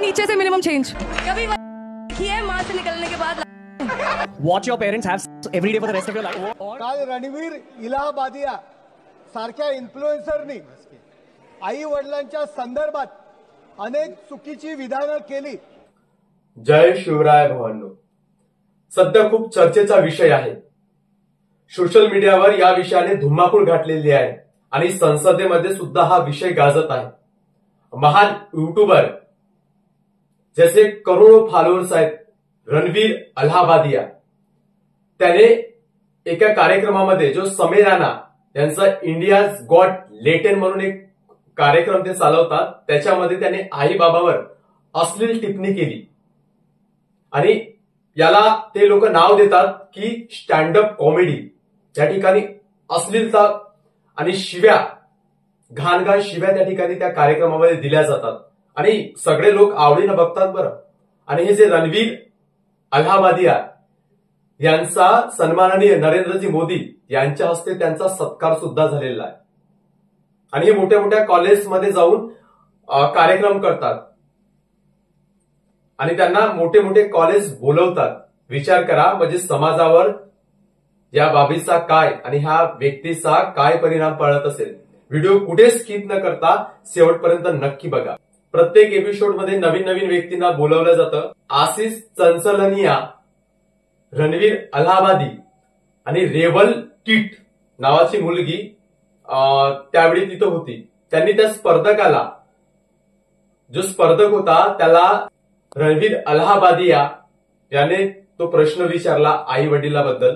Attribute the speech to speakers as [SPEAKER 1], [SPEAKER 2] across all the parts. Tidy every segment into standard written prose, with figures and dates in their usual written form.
[SPEAKER 1] नीचे से minimum change कभी किए मां से निकलने के बाद what your parents have every day for the rest of your life.
[SPEAKER 2] काल रणवीर इलाहाबादिया सारख्या इन्फ्लुएन्सरनी आई वडिलांच्या संदर्भात अनेक चुकीची विधानं केली।
[SPEAKER 3] जय शिवराय भावांनो, सध्या खूप चर्चेचा विषय आहे। सोशल मीडियावर या विषयाने धुमाकूळ घातलेली आहे आणि संसदेमध्ये सुद्धा हा विषय गाजत आहे। महान युट्यूबर जैसे करोडो फॉलोअर्स आहेत रणवीर अलाहाबादिया, त्याने एका कार्यक्रमामध्ये जो समय राणा यांचा इंडियाज गॉट लेटेन म्हणून एक कार्यक्रम ते चालवतात, त्याच्यामध्ये त्याने आई बाबावर अश्लील टिप्पणी केली आणि याला ते लोक नाव देतात की स्टँडअप कॉमेडी। त्या ठिकाणी अश्लीलता आणि शिव्या, घाणघाण शिव्या त्या ठिकाणी त्या कार्यक्रमामध्ये दिल्या जातात आणि सगळे लोक आवडीनं बघतात बरं। आणि हे जे रणवीर अलाहाबादिया यांचा सन्माननीय नरेंद्रजी मोदी यांच्या हस्ते त्यांचा सत्कार सुद्धा झालेला आहे आणि हे मोठ्या मोठ्या कॉलेजमध्ये जाऊन कार्यक्रम करतात आणि त्यांना मोठे मोठे कॉलेज बोलवतात। विचार करा, म्हणजे समाजावर या बाबीचा काय आणि ह्या व्यक्तीचा काय परिणाम पडत असेल। व्हिडिओ कुठे स्किप न करता शेवटपर्यंत नक्की बघा। प्रत्येक एपिसोडमध्ये नवीन नवीन व्यक्तींना बोलवलं जातं। आशिष चंचलनिया, रणवीर अलाहाबादी आणि रेवल टीट नावाची मुलगी त्यावेळी तिथं होती। त्यांनी त्या स्पर्धकाला, जो स्पर्धक होता त्याला रणवीर अलाहाबादिया याने तो प्रश्न विचारला आई वडिलाबद्दल।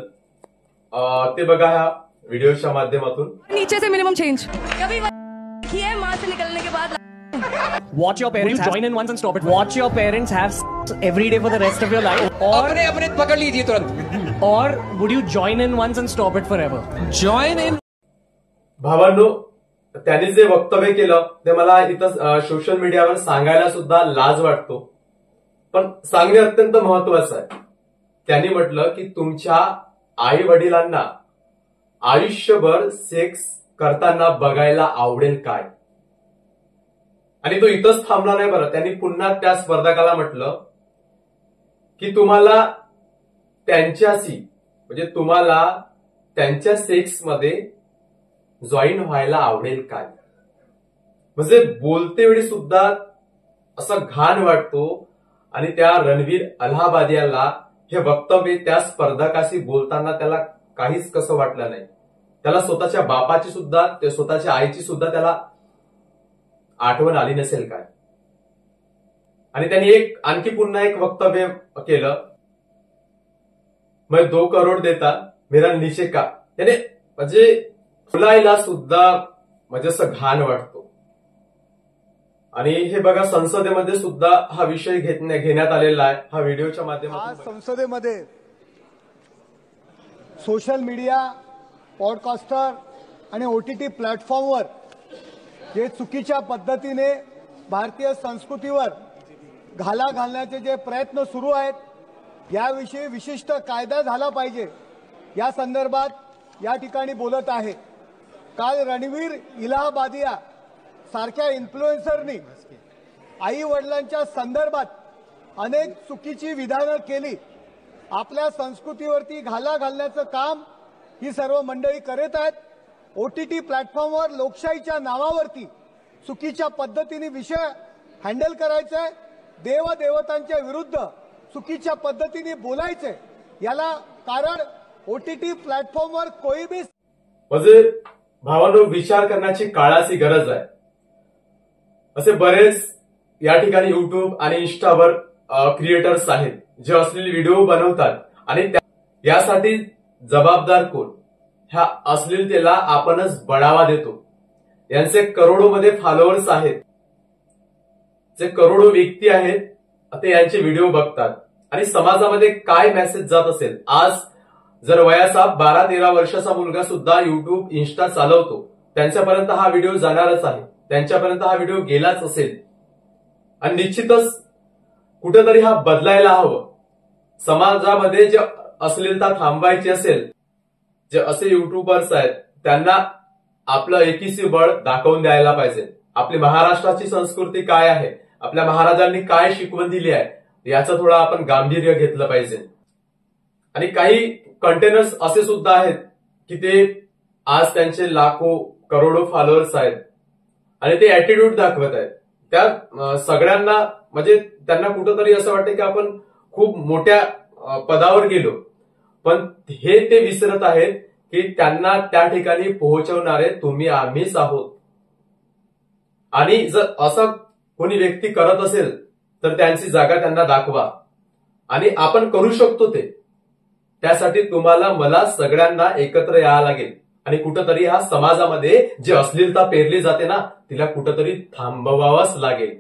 [SPEAKER 3] ते बघा ह्या व्हिडिओच्या माध्यमातून।
[SPEAKER 1] नीचे से मिनिमम चेंज कभी किए मां से निकलने के बाद Watch your parents join in once and stop it. Watch your parents have every day for the rest of your life. और अपने पकड़ लीजिए तुरंत। और would you join in once and stop it forever? Join in.
[SPEAKER 3] भावांनो, त्यांनी जे वक्तव्य केलं ते मला इथं सोशल मीडियावर सांगायला सुद्धा लाज वाटतो, पण सांगणे अत्यंत महत्वाचं आहे। त्यांनी म्हटलं की तुमच्या आई वडिलांना आयुष्यभर सेक्स करताना बघायला आवडेल काय? आणि तो इथंच थांबला नाही बरं। त्यांनी पुन्हा त्या स्पर्धकाला म्हटलं की तुम्हाला त्यांच्याशी, म्हणजे तुम्हाला त्यांच्या सेक्समध्ये जॉईन व्हायला आवडेल काय? म्हणजे बोलते वेळी सुद्धा असा घाण वाटतो आणि त्या रणवीर अलाहाबादियाला हे वक्तव्य त्या स्पर्धकाशी बोलताना त्याला काहीच कसं वाटलं नाही। त्याला स्वतःच्या बापाची सुद्धा, स्वतःच्या आईची सुद्धा त्याला आठवण आली नसेल काय? आणि त्यांनी आणखी पुन्हा एक वक्तव्य केलं, मैं 2 करोड देता मेरा नीचे का। त्याने म्हणजे बोलायला सुद्धा म्हणजे असं घाण वाटतो। आणि हे बघा, संसदेमध्ये सुद्धा हा विषय घेण्यात आलेला आहे। हा व्हिडिओच्या माध्यमातून
[SPEAKER 2] आज संसदेमध्ये सोशल मीडिया, पॉडकास्टर आणि OTT प्लॅटफॉर्मवर जे चुकीच्या पद्धतीने भारतीय संस्कृतीवर घाला घालण्याचे जे प्रयत्न सुरू आहेत, याविषयी विशिष्ट कायदा झाला पाहिजे या संदर्भात या ठिकाणी बोलत आहे। काल रणवीर इलाहाबादिया सारख्या इन्फ्लुएन्सरनी आई वडिलांच्या संदर्भात अनेक चुकीची विधानं केली। आपल्या संस्कृतीवरती घाला घालण्याचं काम ही सर्व मंडळी करत आहेत। OTT प्लॅटफॉर्मवर लोकशाहीच्या नावावरती चुकीच्या पद्धतीने विषय हँडल करायचे, देवदेवतांच्या विरुद्ध चुकीच्या पद्धतीने बोलायचे, याला कारण OTT प्लॅटफॉर्मवर कोई भी
[SPEAKER 3] म्हणजे भावांनो, विचार करण्याची काळाची गरज आहे। असे बरेच या ठिकाणी युट्यूब आणि इन्स्टावर क्रिएटर्स आहेत जे असलेले व्हिडिओ बनवतात आणि यासाठी जबाबदार कोण? ह्या अश्लीलतेला आपणच बढावा देतो। यांचे करोडोमध्ये फॉलोअर्स आहेत, जे करोडो व्यक्ती आहेत ते यांचे व्हिडिओ बघतात आणि समाजामध्ये काय मेसेज जात असेल। आज जर वयाचा 12-13 वर्षाचा मुलगा सुद्धा युट्यूब, इन्स्टा चालवतो, त्यांच्यापर्यंत हा व्हिडिओ जाणारच आहे, त्यांच्यापर्यंत हा व्हिडिओ गेलाच असेल आणि निश्चितच कुठेतरी हा बदलायला हवं। समाजामध्ये जे अश्लीलता थांबायची असेल, जे असे युट्यूबर्स आहेत त्यांना आपलं एकीसी बळ दाखवून द्यायला पाहिजे। आपली महाराष्ट्राची संस्कृती काय आहे, आपल्या महाराजांनी काय शिकवण दिली आहे याचं थोडं आपण गांभीर्य घेतलं पाहिजे. आणि काही कंटेनर्स असे सुद्धा आहेत की ते आज त्यांचे लाखो करोडो फॉलोअर्स आहेत आणि ते ऍटिट्यूड दाखवत आहेत. त्या सगळ्यांना म्हणजे त्यांना कुठंतरी असं वाटतं की आपण खूप मोठ्या पदावर गेलो, पण हे ते विसरत आहेत की त्यांना त्या ठिकाणी पोहोचवणारे तुम्ही आम्हीच आहोत. आणि जर असं कोणी व्यक्ती करत असेल तर त्यांची जागा त्यांना दाखवा आणि आपण करू शकतो ते. त्यासाठी तुम्हाला मला सगळ्यांना एकत्र यावं लागेल आणि कुठंतरी ह्या समाजामध्ये जी अश्लीलता पेरली जाते ना तिला कुठंतरी थांबवावंच लागेल.